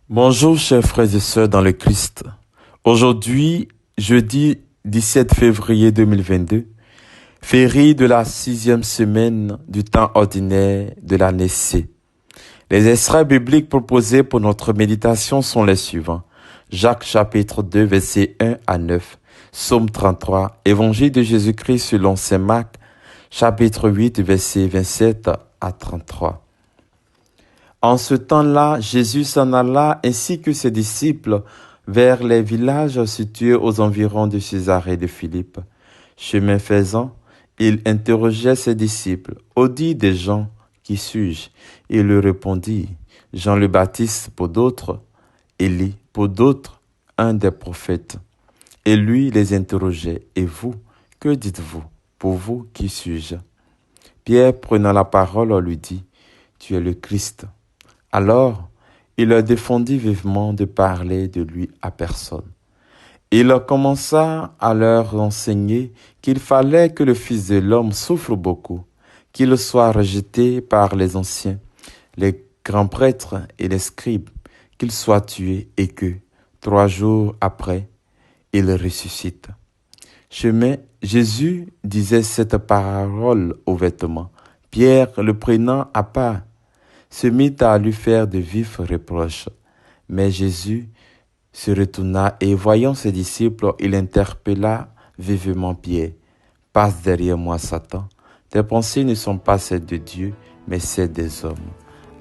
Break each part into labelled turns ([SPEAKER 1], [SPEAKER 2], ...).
[SPEAKER 1] Bonjour chers frères et sœurs dans le Christ. Aujourd'hui, jeudi 17 février 2022, féerie de la 6e semaine du temps ordinaire de l'année C. Les extraits bibliques proposés pour notre méditation sont les suivants. Jacques chapitre 2 versets 1 à 9, Psaume 33, Évangile de Jésus-Christ selon saint Marc chapitre 8 versets 27 à 33. En ce temps-là, Jésus s'en alla ainsi que ses disciples vers les villages situés aux environs de Césarée de Philippe. Chemin faisant, il interrogeait ses disciples. « Au dit des gens, qui suis-je » Il leur répondit, « Jean le Baptiste pour d'autres, Élie pour d'autres, un des prophètes. » Et lui les interrogeait, « Et vous, que dites-vous? Pour vous, qui suis-je » Pierre, prenant la parole, lui dit, « Tu es le Christ. » Alors, il leur défendit vivement de parler de lui à personne. Il commença à leur enseigner qu'il fallait que le Fils de l'homme souffre beaucoup, qu'il soit rejeté par les anciens, les grands prêtres et les scribes, qu'il soit tué et que, 3 jours après, il ressuscite. Chemin, Jésus disait cette parole ouvertement. Pierre, le prenant à part, se mit à lui faire de vifs reproches. Mais Jésus se retourna et, voyant ses disciples, il interpella vivement Pierre. « Passe derrière moi, Satan. Tes pensées ne sont pas celles de Dieu, mais celles des hommes. »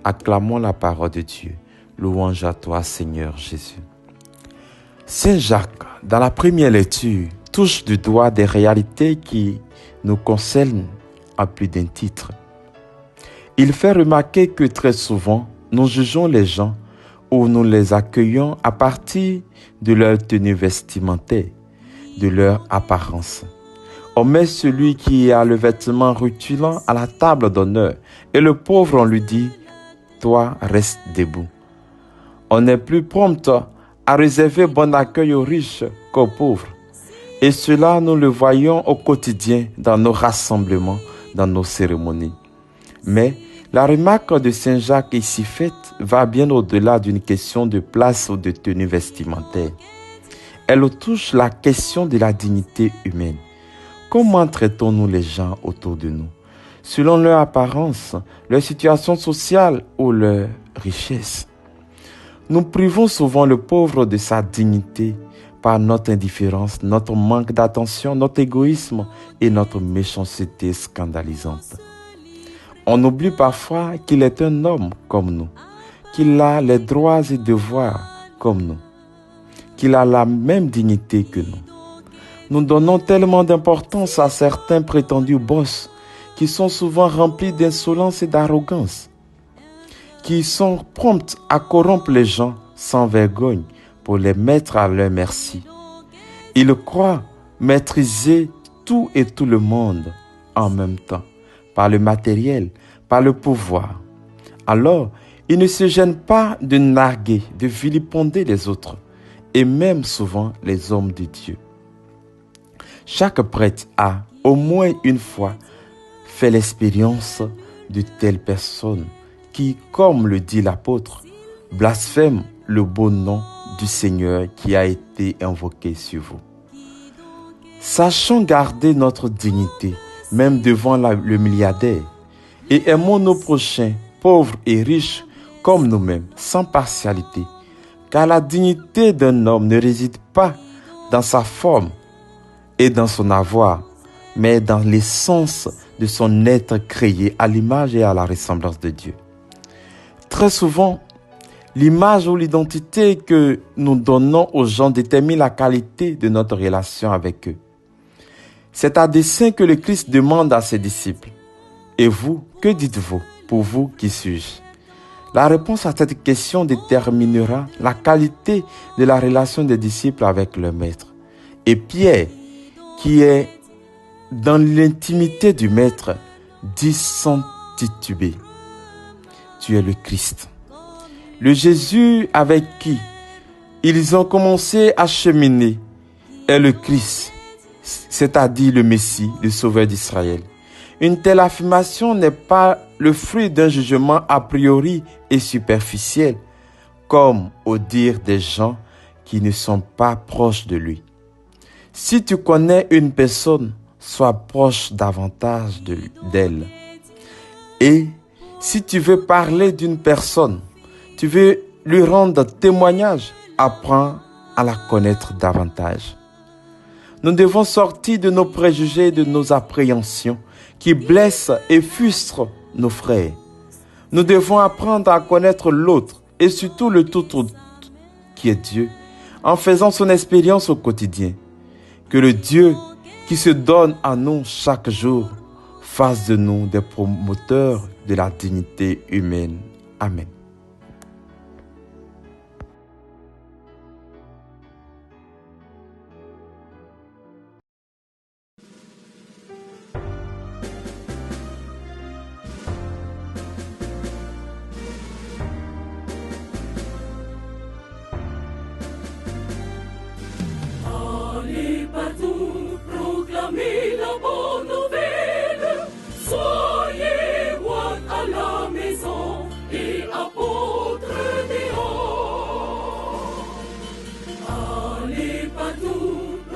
[SPEAKER 1] Acclamons la parole de Dieu. Louange à toi, Seigneur Jésus. Saint Jacques, dans la première lecture, touche du doigt des réalités qui nous concernent à plus d'un titre. Il fait remarquer que très souvent, nous jugeons les gens ou nous les accueillons à partir de leur tenue vestimentaire, de leur apparence. On met celui qui a le vêtement rutilant à la table d'honneur et le pauvre, on lui dit « Toi, reste debout ». On est plus prompt à réserver bon accueil aux riches qu'aux pauvres. Et cela, nous le voyons au quotidien dans nos rassemblements, dans nos cérémonies. Mais la remarque de Saint Jacques ici faite va bien au-delà d'une question de place ou de tenue vestimentaire. Elle touche la question de la dignité humaine. Comment traitons-nous les gens autour de nous, selon leur apparence, leur situation sociale ou leur richesse? Nous privons souvent le pauvre de sa dignité par notre indifférence, notre manque d'attention, notre égoïsme et notre méchanceté scandalisante. On oublie parfois qu'il est un homme comme nous, qu'il a les droits et devoirs comme nous, qu'il a la même dignité que nous. Nous donnons tellement d'importance à certains prétendus boss qui sont souvent remplis d'insolence et d'arrogance, qui sont prompts à corrompre les gens sans vergogne pour les mettre à leur merci. Ils croient maîtriser tout et tout le monde en même temps, par le matériel, par le pouvoir. Alors, ils ne se gênent pas de narguer, de vilipender les autres, et même souvent les hommes de Dieu. Chaque prêtre a, au moins une fois, fait l'expérience de telles personnes qui, comme le dit l'apôtre, blasphèment le beau nom du Seigneur qui a été invoqué sur vous. Sachons garder notre dignité, même devant le milliardaire, et aimons nos prochains, pauvres et riches, comme nous-mêmes, sans partialité, car la dignité d'un homme ne réside pas dans sa forme et dans son avoir, mais dans l'essence de son être créé à l'image et à la ressemblance de Dieu. Très souvent, l'image ou l'identité que nous donnons aux gens détermine la qualité de notre relation avec eux. C'est à dessein que le Christ demande à ses disciples, « Et vous, que dites-vous? Pour vous, qui suis-je » La réponse à cette question déterminera la qualité de la relation des disciples avec leur maître. Et Pierre, qui est dans l'intimité du maître, dit sans tituber, « Tu es le Christ ». Le Jésus avec qui ils ont commencé à cheminer est le Christ, c'est-à-dire le Messie, le Sauveur d'Israël. Une telle affirmation n'est pas le fruit d'un jugement a priori et superficiel, comme au dire des gens qui ne sont pas proches de lui. Si tu connais une personne, sois proche davantage d'elle. Et si tu veux parler d'une personne, tu veux lui rendre témoignage, apprends à la connaître davantage. Nous devons sortir de nos préjugés et de nos appréhensions qui blessent et frustrent nos frères. Nous devons apprendre à connaître l'autre et surtout le tout autre qui est Dieu, en faisant son expérience au quotidien. Que le Dieu qui se donne à nous chaque jour fasse de nous des promoteurs de la dignité humaine. Amen.